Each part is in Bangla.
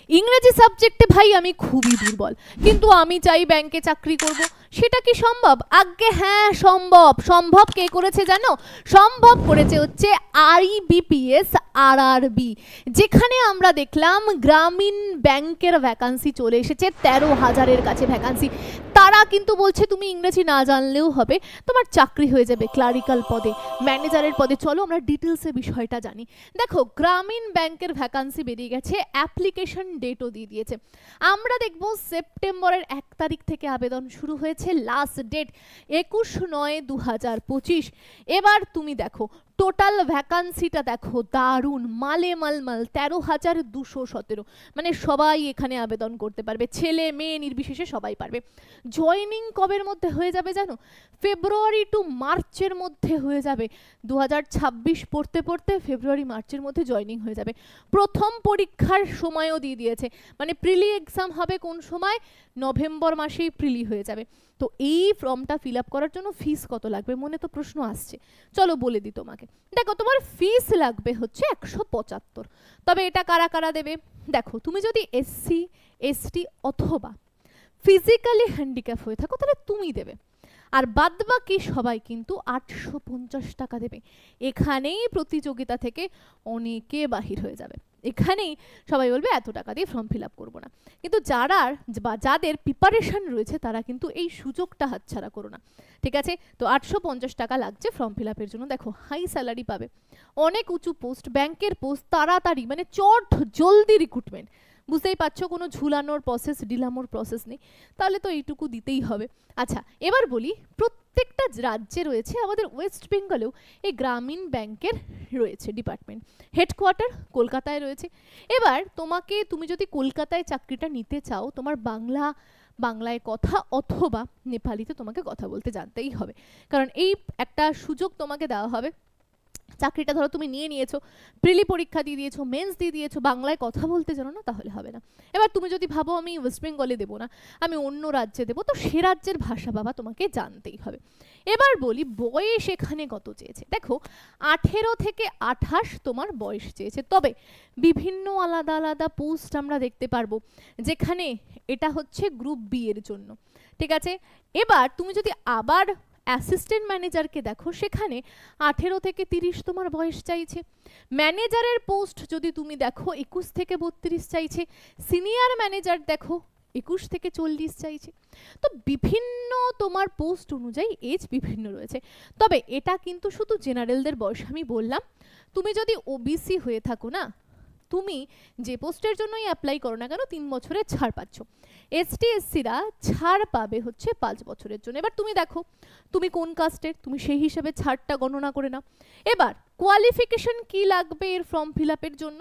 ইংরেজি সাবজেক্টে ভাই আমি খুবই দুর্বল, কিন্তু আমি চাই ব্যাংকে চাকরি করব, সেটা কি সম্ভব? আজ্ঞে হ্যাঁ সম্ভব। সম্ভব কে করেছে জানো? সম্ভব করেছে হচ্ছে আইবিপিএস আরআরবি, যেখানে আমরা দেখলাম গ্রামীণ ব্যাংকের ভ্যাকান্সি চলে এসেছে 13,000-এর কাছে ভ্যাকান্সি। তারা কিন্তু বলছে তুমি ইংরেজি না জানলেও হবে, তোমার চাকরি হয়ে যাবে ক্লারিক্যাল পদে, ম্যানেজারের পদে। চলো আমরা ডিটেলসে বিষয়টা জানি। দেখো, গ্রামীণ ব্যাংকের ভ্যাকান্সি বেরিয়ে গেছে, অ্যাপ্লিকেশন ডেটও দিয়ে দিয়েছে। আমরা দেখব সেপ্টেম্বরের 1 তারিখ থেকে আবেদন শুরু হয়েছে, লাস্ট ডেট 21/9/2025। এবার তুমি দেখো টোটাল ভ্যাকান্সিটা দেখো, দারুণ মালে মালমাল 13,217, মানে সবাই এখানে আবেদন করতে পারবে, ছেলে মেয়ে নির্বিশেষে সবাই পারবে। জয়েনিং কবের মধ্যে হয়ে যাবে জানো? ফেব্রুয়ারি টু মার্চের মধ্যে হয়ে যাবে। 2026 পড়তে পড়তে ফেব্রুয়ারি মার্চের মধ্যে জয়েনিং হয়ে যাবে। প্রথম পরীক্ষার সময়ও দিয়ে দিয়েছে, মানে প্রিলি এক্সাম হবে কোন সময়? নভেম্বর মাসেই প্রিলি হয়ে যাবে। তো এই ফর্মটা ফিল আপ করার জন্য ফিস কত লাগবে? মনে তো প্রশ্ন আসছে, চলো বলে দিই তোমাকে। দেখো, তোমার ফিস লাগবে হচ্ছে 175। তবে এটা কারা কারা দেবে? দেখো, তুমি যদি এসসি এসটি অথবা ফিজিক্যালি হ্যান্ডিক্যাপ হয়ে থাকো তাহলে তুমি দেবে, আর বাদবাকি সবাই কিন্তু 850 টাকা দেবে। এখানেই প্রতিযোগিতা থেকে অনেকে বাহির হয়ে যাবে, এখানেই সবাই বলবে এত টাকা দিয়ে ফর্ম ফিল আপ করবো না। কিন্তু যাদের প্রিপারেশন রয়েছে তারা কিন্তু এই সুযোগটা হাতছাড়া করো না, ঠিক আছে? তো 850 টাকা লাগছে ফর্ম ফিল আপের জন্য। দেখো, হাই স্যালারি পাবে, অনেক উঁচু পোস্ট, ব্যাংকের পোস্ট, তাড়াতাড়ি মানে চট জলদি রিক্রুটমেন্ট। বুঝতেই পারছো, কোনো ঝুলানোর প্রসেস ডিলামোর প্রসেস নেই, তাহলে তো এইটুকু দিতেই হবে। আচ্ছা, এবার বলি, প্রত্যেকটা রাজ্যে রয়েছে, আমাদের ওয়েস্ট বেঙ্গলেও এই গ্রামীণ ব্যাংকের রয়েছে ডিপার্টমেন্ট, হেডকোয়ার্টার কলকাতায় রয়েছে। এবার তুমি যদি কলকাতায় চাকরিটা নিতে চাও, তোমার বাংলায় কথা অথবা নেপালিতে তোমাকে কথা বলতে জানতেই হবে, কারণ এই একটা সুযোগ তোমাকে দেওয়া হবে। চাকরিটা ধরো তুমি নিয়েছো, প্রিলি পরীক্ষা দিয়ে দিয়েছো, মেন্স দিয়ে দিয়েছো, বাংলায় কথা বলতে জানো না, তাহলে হবে না। এবার তুমি যদি ভাবো আমি ওয়েস্ট বেঙ্গলে দেবো না, আমি অন্য রাজ্যে দেবো, তো সে রাজ্যের ভাষা বাবা তোমাকে জানতেই হবে। এবার বলি, বয়স এখানে কত চেয়েছে? দেখো, 18 থেকে 28 তোমার বয়স চেয়েছে, তবে বিভিন্ন আলাদা আলাদা পোস্ট আমরা দেখতে পারবো, যেখানে এটা হচ্ছে গ্রুপ বি এর জন্য, ঠিক আছে? এবার তুমি যদি আবার অ্যাসিস্ট্যান্ট ম্যানেজারকে দেখো, সেখানে 18 থেকে 30 তোমার বয়স চাইছে। ম্যানেজারের পোস্ট যদি তুমি দেখো 21 থেকে 32 চাইছে। সিনিয়র ম্যানেজার দেখো 21 থেকে 40 চাইছে। তো বিভিন্ন তোমার পোস্ট অনুযায়ী এজ বিভিন্ন রয়েছে, তবে এটা কিন্তু শুধু জেনারেলদের বয়স আমি বললাম। তুমি যদি ওবিসি হয়ে থাকো না, তুমি যে পোস্টের জন্যই অ্যাপ্লাই করো না কেন 3 বছরের ছাড় পাচ্ছ। এসটি এসসিরা ছাড় পাবে হচ্ছে 5 বছরের জন্য। এবার তুমি দেখো তুমি কোন কাস্টের, তুমি সেই হিসেবে ছাড়টা গণনা করে নাও। এবার কোয়ালিফিকেশন কি লাগবে এর ফর্ম ফিল আপের জন্য?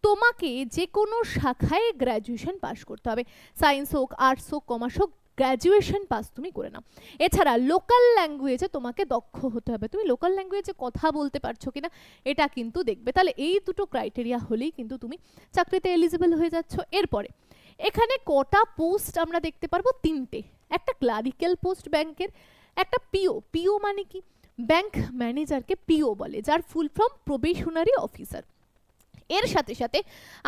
তোমাকে যে কোনো শাখায় গ্র্যাজুয়েশন পাস করতে হবে, সায়েন্স হোক, আর্টস হোক, কমার্স হোক, গ্র্যাজুয়েশন পাস তুমি করে নাও। এছাড়া লোকাল ল্যাঙ্গুয়েজে তোমাকে দক্ষ হতে হবে, তুমি লোকাল ল্যাঙ্গুয়েজে কথা বলতে পারছো কিনা এটা কিন্তু দেখবে। তাহলে এই দুটো ক্রাইটেরিয়া হলেই কিন্তু তুমি চাকরিতে এলিজিবল হয়ে যাচ্ছ। এরপরে এখানে কটা পোস্ট আমরা দেখতে পারবো? 3টে। একটা ক্লারিক্যাল পোস্ট ব্যাংকের, একটা পিও মানে কি? ব্যাংক ম্যানেজারকে পিও বলে, যার ফুল ফর্ম প্রবেশনারি অফিসার। এর সাথে সাথে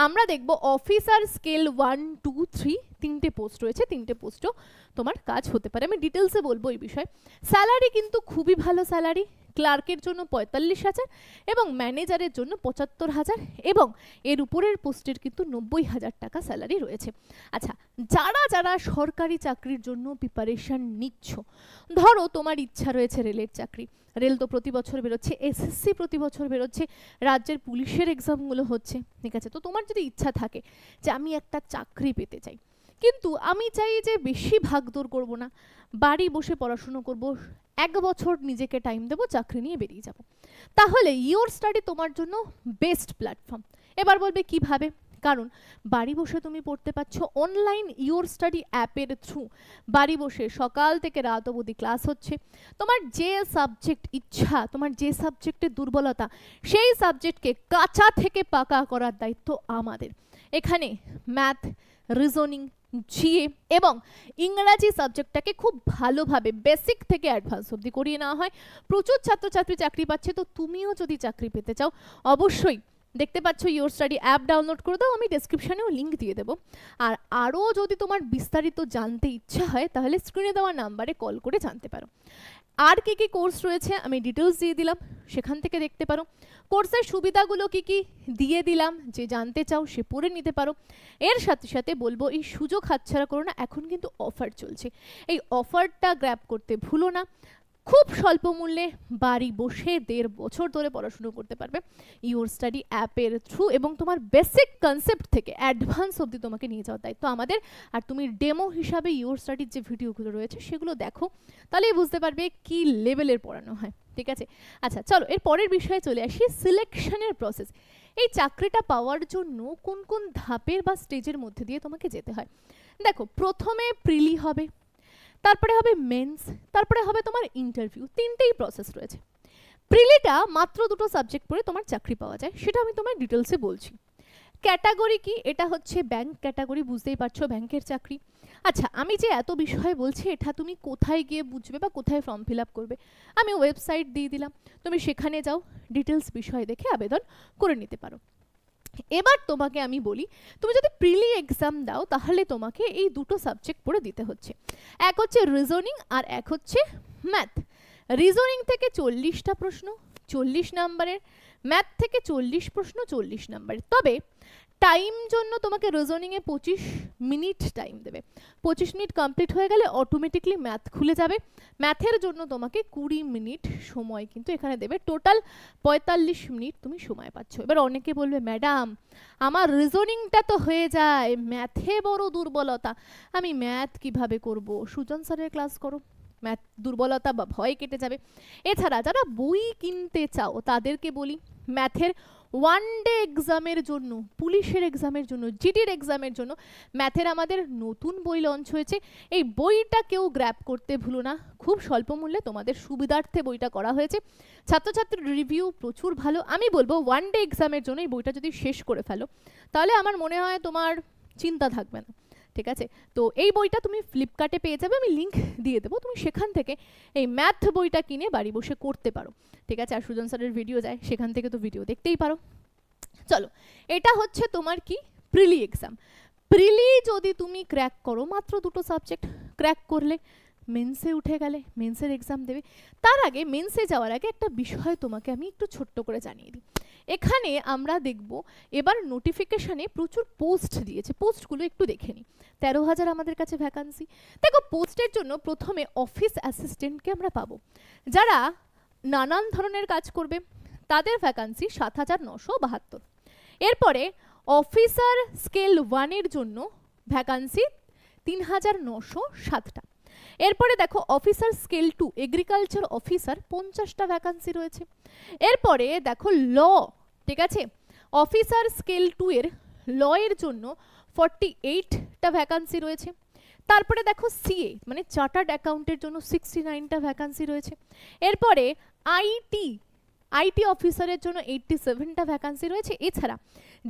আমরা দেখব অফিসার স্কেল 1, 2, 3 3টে পোস্ট রয়েছে, 3টে পোস্টও তোমার কাজ হতে পারে, আমি ডিটেলসে বলবো এই বিষয়ে। স্যালারি কিন্তু খুবই ভালো স্যালারি, ক্লার্কের জন্য 45,000 এবং ম্যানেজারের জন্য 75,000 এবং এর উপরের পোস্টের কিন্তু 90,000 টাকা স্যালারি রয়েছে। আচ্ছা, যারা সরকারি চাকরির জন্য প্রিপারেশন নিচ্ছ, ধরো তোমার ইচ্ছা রয়েছে রেলের চাকরি, রেল তো প্রতি বছর বেরোচ্ছে, এসএসসি প্রতি বছর বেরোচ্ছে, রাজ্যের পুলিশের এক্সামগুলো হচ্ছে, ঠিক আছে? তো তোমার যদি ইচ্ছা থাকে যে আমি একটা চাকরি পেতে চাই, কিন্তু আমি চাই যে বেশি ভাগদৌড় করব না, বাড়ি বসে পড়াশুনো করব, 1 বছর নিজেকে টাইম দেবো, চাকরি নিয়ে বেরিয়ে যাব, তাহলে ইওর স্টাডি তোমার জন্য বেস্ট প্ল্যাটফর্ম। এবার বলবে কিভাবে? কারণ বাড়ি বসে তুমি পড়তে পারছো, অনলাইন ইওর স্টাডি অ্যাপের থ্রু বাড়ি বসে সকাল থেকে রাত অবধি ক্লাস হচ্ছে। তোমার যে সাবজেক্ট ইচ্ছা, তোমার যে সাবজেক্টের দুর্বলতা, সেই সাবজেক্টকে কাঁচা থেকে পাকা করার দায়িত্ব আমাদের। এখানে ম্যাথ, রিজনিং, জিএ এবং ইংরাজি সাবজেক্টটাকে খুব ভালোভাবে বেসিক থেকে অ্যাডভান্স অবধি করিয়ে নেওয়া হয়। প্রচুর ছাত্রছাত্রী চাকরি পাচ্ছে, তো তুমিও যদি চাকরি পেতে চাও অবশ্যই দেখতে পাচ্ছ ইওর স্টাডি অ্যাপ ডাউনলোড করে দাও, আমি ডেসক্রিপশনেও লিঙ্ক দিয়ে দেবো। আর আরও যদি তোমার বিস্তারিত জানতে ইচ্ছা হয় তাহলে স্ক্রিনে দেওয়া নাম্বারে কল করে জানতে পারো। আর কি কি কোর্স রয়েছে আমি ডিটেলস দিয়ে দিলাম, সেখান থেকে দেখতে পারো। কোর্সের সুবিধাগুলো কি কি দিয়ে দিলাম, যে জানতে চাও সে পড়ে নিতে পারো। এর সাথে সাথে বলবো এই সুযোগ হাতছাড়া করো না, এখন কিন্তু অফার চলছে, এই অফারটা গ্র্যাব করতে ভুলো না। খুব স্বল্প মূল্যে বাড়ি বসে 1.5 বছর ধরে পড়াশুনো করতে পারবে ইওর স্টাডি অ্যাপের থ্রু, এবং তোমার বেসিক কনসেপ্ট থেকে অ্যাডভান্স অবধি তোমাকে নিয়ে যাওয়ার দায়িত্ব আমাদের। আর তুমি ডেমো হিসাবে ইওর স্টাডির যে ভিডিওগুলো রয়েছে সেগুলো দেখো, তাহলেই বুঝতে পারবে কি লেভেলের পড়ানো হয়। ঠিক আছে, আচ্ছা চলো এর পরের বিষয়ে চলে আসি, সিলেকশনের প্রসেস। এই চাকরিটা পাওয়ার জন্য কোন কোন ধাপের বা স্টেজের মধ্যে দিয়ে তোমাকে যেতে হয়। দেখো, প্রথমে প্রিলি হবে, তারপরে হবে মেন্স, তারপরে হবে তোমার ইন্টারভিউ। তিনটেই প্রসেস রয়েছে। প্রিলিটা মাত্র 2টো সাবজেক্ট পড়ে তোমার চাকরি পাওয়া যায়, সেটা আমি তোমার ডিটেলসে বলছি। ক্যাটাগরি কি, এটা হচ্ছে ব্যাংক ক্যাটাগরি, বুঝতেই পারছো ব্যাংকের চাকরি। আচ্ছা, আমি যে এত বিষয় বলছি এটা তুমি কোথায় গিয়ে বুঝবে বা কোথায় ফর্ম ফিল আপ করবে, আমি ওয়েবসাইট দিয়ে দিলাম, তুমি সেখানে যাও, ডিটেলস বিষয় দেখে আবেদন করে নিতে পারো। এবার তোমাকে আমি বলি, তুমি যদি প্রিলি এক্সাম দাও তাহলে তোমাকে এই 2টো সাবজেক্ট পড়ে দিতে হচ্ছে, এক হচ্ছে রিজনিং আর এক হচ্ছে ম্যাথ। রিজনিং থেকে 40টা প্রশ্ন 40 নাম্বারের, ম্যাথ থেকে 40 প্রশ্ন 40 নাম্বারের। তবে টাইম জন্য তোমাকে রিজনিংয়ে 25 মিনিট টাইম দেবে, 25 মিনিট কমপ্লিট হয়ে গেলে অটোমেটিকলি ম্যাথ খুলে যাবে। ম্যাথের জন্য তোমাকে 20 মিনিট সময় কিন্তু এখানে দেবে, টোটাল 45 মিনিট তুমি সময় পাচ্ছ। এবার অনেকে বলবে ম্যাডাম আমার রিজনিংটা তো হয়ে যায়, ম্যাথে বড় দুর্বলতা, আমি ম্যাথ কিভাবে করব? সুজন স্যারের ক্লাস করো, ম্যাথ দুর্বলতা বা ভয় কেটে যাবে। এছাড়া যারা বই কিনতে চাও তাদেরকে বলি, ম্যাথের 1 ডে এক্সামের জন্য, পুলিশের এক্সামের জন্য, জিডির এক্সামের জন্য ম্যাথের আমাদের নতুন বই লঞ্চ হয়েছে। এই বইটা কেউ গ্র্যাব করতে ভুলো না, খুব স্বল্প মূল্যে তোমাদের সুবিধার্থে বইটা করা হয়েছে। ছাত্রছাত্রীর রিভিউ প্রচুর ভালো। আমি বলবো 1 ডে এক্সামের জন্য এই বইটা যদি শেষ করে ফেলো তাহলে আমার মনে হয় তোমার চিন্তা থাকবে না। ঠিক আছে, তো এই বইটা তুমি ফ্লিপকার্টে পেয়ে যাবে, আমি লিঙ্ক দিয়ে দেবো, তুমি সেখান থেকে এই ম্যাথ বইটা কিনে বাড়ি বসে করতে পারো। ঠিক আছে, আর সুজন স্যারের ভিডিও যায়, সেখান থেকে তো ভিডিও দেখতেই পারো। চলো, এটা হচ্ছে তোমার কি প্রিলি এক্সাম। প্রিলি যদি তুমি ক্র্যাক করো, মাত্র 2টো সাবজেক্ট ক্র্যাক করলে মেন্সে উঠে গেলে, মেন্সের এক্সাম দেবে। তার আগে মেন্সে যাওয়ার আগে একটা বিষয় তোমাকে আমি একটু ছোট্ট করে জানিয়ে দিই। এখানে আমরা দেখব এবার নোটিফিকেশনে প্রচুর পোস্ট দিয়েছে, পোস্টগুলো একটু দেখে নিই। 13,000 আমাদের কাছে ভ্যাকান্সি। দেখো, পোস্টের জন্য প্রথমে অফিস অ্যাসিস্ট্যান্টকে আমরা পাবো, যারা নানান ধরনের কাজ করবে, তাদের ভ্যাকান্সি 7,972। এরপরে অফিসার স্কেল 1-এর জন্য ভ্যাকান্সি 3,907টা। এরপরে দেখো অফিসার স্কেল 2 এগ্রিকালচার অফিসার 50টা ভ্যাকান্সি রয়েছে। এরপরে দেখো ল, ঠিক আছে, অফিসার স্কেল 2 এর ল এর জন্য 48টা ভ্যাকান্সি রয়েছে। তারপরে দেখো সিএ মানে চার্টার্ড অ্যাকাউন্টের জন্য 69টা ভ্যাকান্সি রয়েছে। এরপরে আইটি অফিসারের জন্য 87টা ভ্যাকান্সি রয়েছে। এছাড়া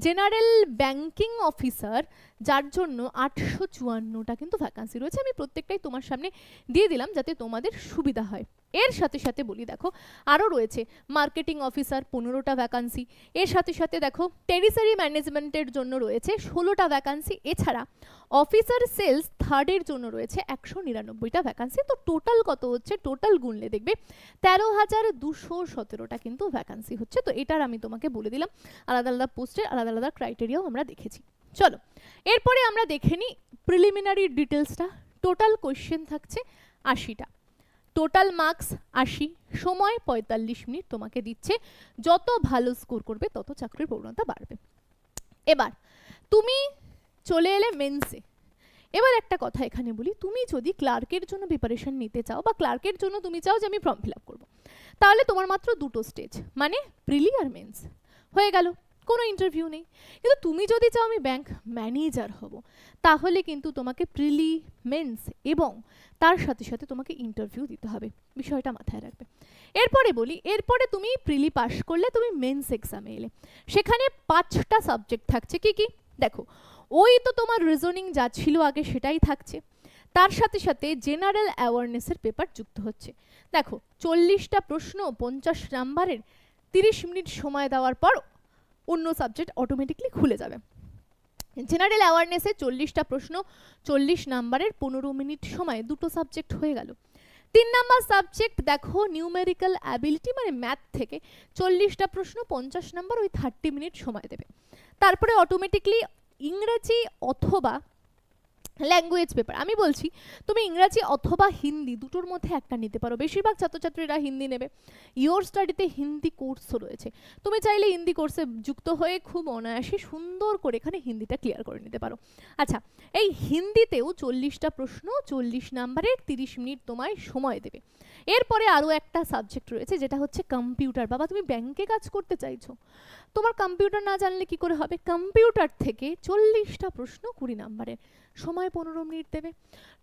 জেনারেল ব্যাংকিং অফিসার, যার জন্য 854টা কিন্তু ভ্যাকান্সি রয়েছে। আমি প্রত্যেকটাই তোমার সামনে দিয়ে দিলাম যাতে তোমাদের সুবিধা হয়। এর সাথে সাথে বলি, দেখো আরও রয়েছে মার্কেটিং অফিসার 15টা ভ্যাকান্সি। এর সাথে সাথে দেখো টেরিটারি ম্যানেজমেন্টের জন্য রয়েছে 16টা ভ্যাকান্সি। এছাড়া অফিসার সেলস 3rd-এর জন্য রয়েছে 199টা ভ্যাকান্সি। তো টোটাল কত হচ্ছে, টোটাল গুনলে দেখবে 13,217টা কিন্তু ভ্যাকান্সি হচ্ছে। তো এটার আমি তোমাকে বলে দিলাম, আলাদা আলাদা পোস্টের আলাদা আলাদা ক্রাইটেরিয়াও আমরা দেখেছি। চলো এরপরে আমরা দেখে নিই প্রিলিমিনারি ডিটেলসটা। টোটাল কোয়েশ্চেন থাকছে 80টা, টোটাল মার্কস 80, সময় 45 মিনিট তোমাকে দিচ্ছে। যত ভালো স্কোর করবে তত চাকরির প্রবণতা বাড়বে। এবার তুমি চলে এলে মেন্সে। এবার একটা কথা এখানে বলি, তুমি যদি ক্লার্কের জন্য প্রিপারেশন নিতে চাও বা ক্লার্কের জন্য তুমি চাও যে আমি ফর্ম ফিল আপ করবো, তাহলে তোমার মাত্র 2টো স্টেজ, মানে প্রিলি আর মেন্স হয়ে গেল, কোনো ইন্টারভিউ নেই। কিন্তু তুমি যদি চাও আমি ব্যাংক ম্যানেজার হব, তাহলে কিন্তু তোমাকে প্রিলি, মেন্স এবং তার সাথে সাথে তোমাকে ইন্টারভিউ দিতে হবে, বিষয়টা মাথায় রাখবে। এরপরে বলি, এরপরে তুমি প্রিলি পাস করলে তুমি মেন্স এক্সামে এলে, সেখানে 5টা সাবজেক্ট থাকছে। কি কি দেখো, ওই তো তোমার রিজনিং যা ছিল আগে সেটাই থাকছে, তার সাথে সাথে জেনারেল অ্যাওয়ারনেসের পেপার যুক্ত হচ্ছে। দেখো 40টা প্রশ্ন 50 নাম্বারের, 30 মিনিট সময় দেওয়ার পর অন্য সাবজেক্ট অটোমেটিকলি খুলে যাবে। জেনারেল অ্যাওয়ারনেসে 40টা প্রশ্ন, 40 নাম্বারের, 15 মিনিট সময়, দুটো সাবজেক্ট হয়ে গেল। 3 নাম্বার সাবজেক্ট দেখো নিউমেরিক্যাল অ্যাবিলিটি, মানে ম্যাথ থেকে 40টা প্রশ্ন, 50 নাম্বার, ওই 30 মিনিট সময় দেবে। তারপরে অটোমেটিকলি ইংরেজি অথবা ল্যাঙ্গুয়েজ পেপার। আমি বলছি তুমি ইংরাজি অথবা হিন্দি দুটোর মধ্যে একটা নিতে পারো, বেশিরভাগ ছাত্রছাত্রীরা হিন্দি নেবে। ইয়োর স্টাডিতে হিন্দি কোর্সও রয়েছে, তুমি চাইলে হিন্দি কোর্সে যুক্ত হয়ে খুব অনায়াসে সুন্দর করে এখানে হিন্দিটা ক্লিয়ার করে নিতে পারো। আচ্ছা, এই হিন্দিতেও 40টা প্রশ্ন, 40 নাম্বারের, 30 মিনিট তোমায় সময় দেবে। এরপরে আরও একটা সাবজেক্ট রয়েছে যেটা হচ্ছে কম্পিউটার। বাবা তুমি ব্যাংকে কাজ করতে চাইছো, তোমার কম্পিউটার না জানলে কি করে হবে? কম্পিউটার থেকে 40টা প্রশ্ন, 20 নাম্বারের, সময় 15 মিনিট দেবে।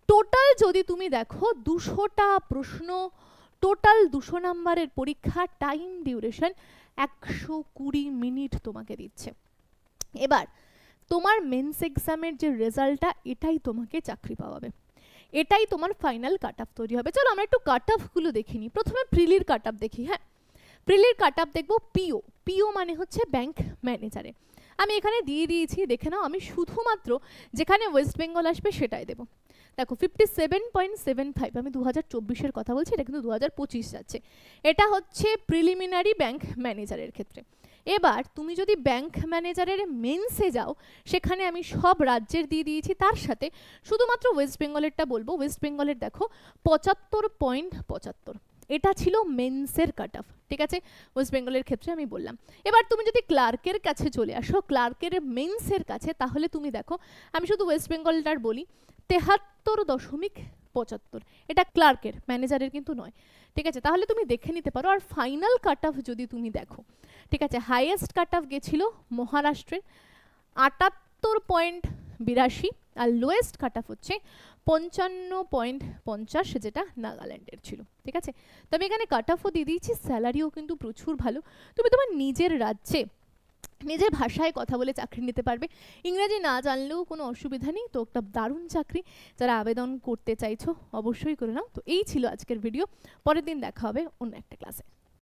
টোটাল যদি তুমি দেখো 200টা প্রশ্ন, টোটাল 200 নাম্বারের পরীক্ষা, টাইম ডিউরেশন 120 মিনিট তোমাকে দিচ্ছে। এবার তোমার মেন্স এক্সামের যে রেজাল্টটা, এটাই তোমাকে চাকরি পাওয়াবে, এটাই তোমার ফাইনাল কাট অফ তৈরি হবে। চলো আমরা একটু কাট অফগুলো দেখে নিই। প্রথমে প্রিলির কাট অফ দেখি। হ্যাঁ, প্রিলির কাট অফ দেখবো পিও। পিও মানে হচ্ছে ব্যাংক ম্যানেজারে। আমি এখানে দিয়ে দিয়েছি, দেখে নাও। আমি শুধুমাত্র যেখানে ওয়েস্ট বেঙ্গল আসবে সেটাই দেবো। দেখো 57.75, আমি 2024-এর কথা বলছি, এটা কিন্তু 2025 যাচ্ছে। এটা হচ্ছে প্রিলিমিনারি ব্যাংক ম্যানেজারের ক্ষেত্রে। এবার তুমি যদি ব্যাংক ম্যানেজারের মেন্সে যাও, সেখানে আমি সব রাজ্যের দিয়ে দিয়েছি, তার সাথে শুধুমাত্র ওয়েস্ট বেঙ্গলেরটা বলবো। ওয়েস্ট বেঙ্গলের দেখো 75.75, এটা ছিল মেন্সের কাট অফ, ঠিক আছে, ওয়েস্ট বেঙ্গলের ক্ষেত্রে আমি বললাম। এবার তুমি যদি ক্লার্কের কাছে চলে আসো, ক্লার্কের মেন্সের কাছে, তাহলে তুমি দেখো, আমি শুধু ওয়েস্ট বেঙ্গলটার বলি, 73.75, এটা ক্লার্কের, ম্যানেজারের কিন্তু নয়, ঠিক আছে। তাহলে তুমি দেখে নিতে পারো। আর ফাইনাল কাট অফ যদি তুমি দেখো, ঠিক আছে, হাইয়েস্ট কাট অফ গেছিল মহারাষ্ট্রের 78.82, আর লোয়েস্ট কাট অফ হচ্ছে 55.50, যেটা নাগাল্যান্ডের ছিল, ঠিক আছে। তবে এখানে কাট অফও দিয়ে দিয়েছি, স্যালারিও কিন্তু প্রচুর ভালো। তুমি তোমার নিজের রাজ্যে নিজের ভাষায় কথা বলে চাকরি নিতে পারবে, ইংরেজি না জানলেও কোনো অসুবিধা নেই। তো একটা দারুণ চাকরি, যারা আবেদন করতে চাইছো অবশ্যই করে নাও। তো এই ছিল আজকের ভিডিও, পরের দিন দেখা হবে অন্য একটা ক্লাসে।